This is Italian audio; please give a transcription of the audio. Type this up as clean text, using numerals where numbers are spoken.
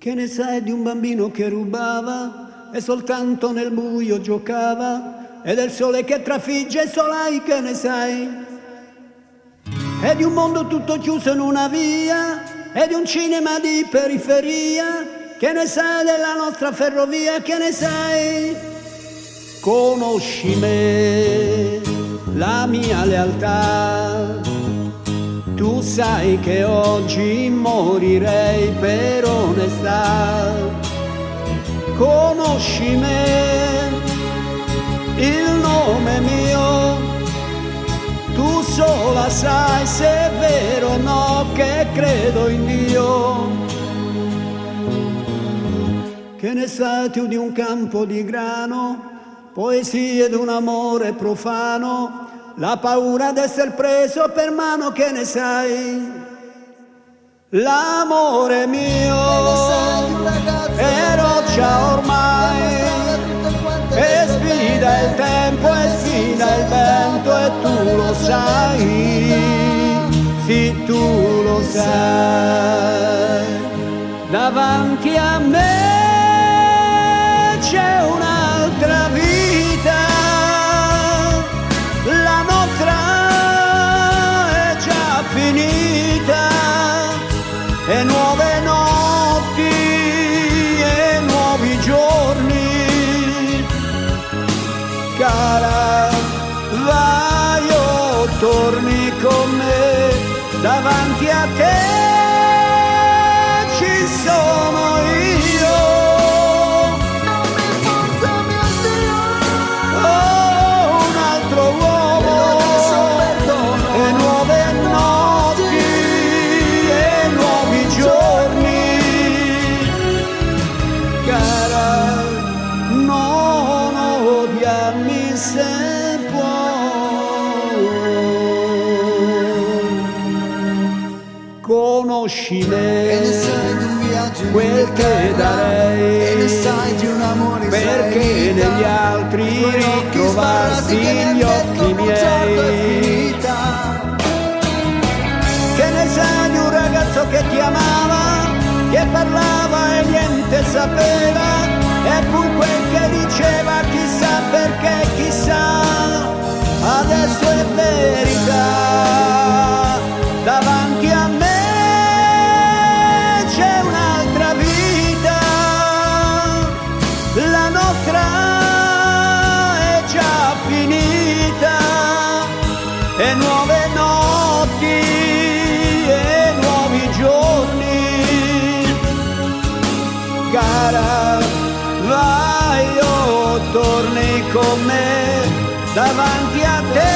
Che ne sai di un bambino che rubava e soltanto nel buio giocava, e del sole che trafigge solai, che ne sai? E di un mondo tutto chiuso in una via, e di un cinema di periferia, che ne sai della nostra ferrovia, che ne sai? Conosci me, la mia lealtà, tu sai che oggi morirei per onestà. Conosci me, il nome mio, tu sola sai se è vero o no che credo in Dio. Che ne sai tu di un campo di grano, poesie d'un amore profano, la paura d'essere preso per mano, che ne sai? L'amore mio è roccia ormai, e sfida il tempo e sfida il vento, e tu lo sai, sì tu lo sai. Davanti a me c'è un'altra vita, la nostra è già finita, e nuove notti e nuovi giorni. Cara, vai o torni con me, davanti a te ci sono io. Oh, un altro uomo, e nuove notti e nuovi giorni. Cara, non odiarmi se puoi. Conosci me, quel che darei, perché negli altri ritrovassi gli occhi miei. Che ne sai di un ragazzo che ti amava, che parlava e niente sapeva, e pur quel che diceva chissà perché, chissà, adesso è verità. Davanti a me c'è un'altra vita, la nostra è già finita, e nuove notti e nuovi giorni. Cara, vai o torni con me, davanti a te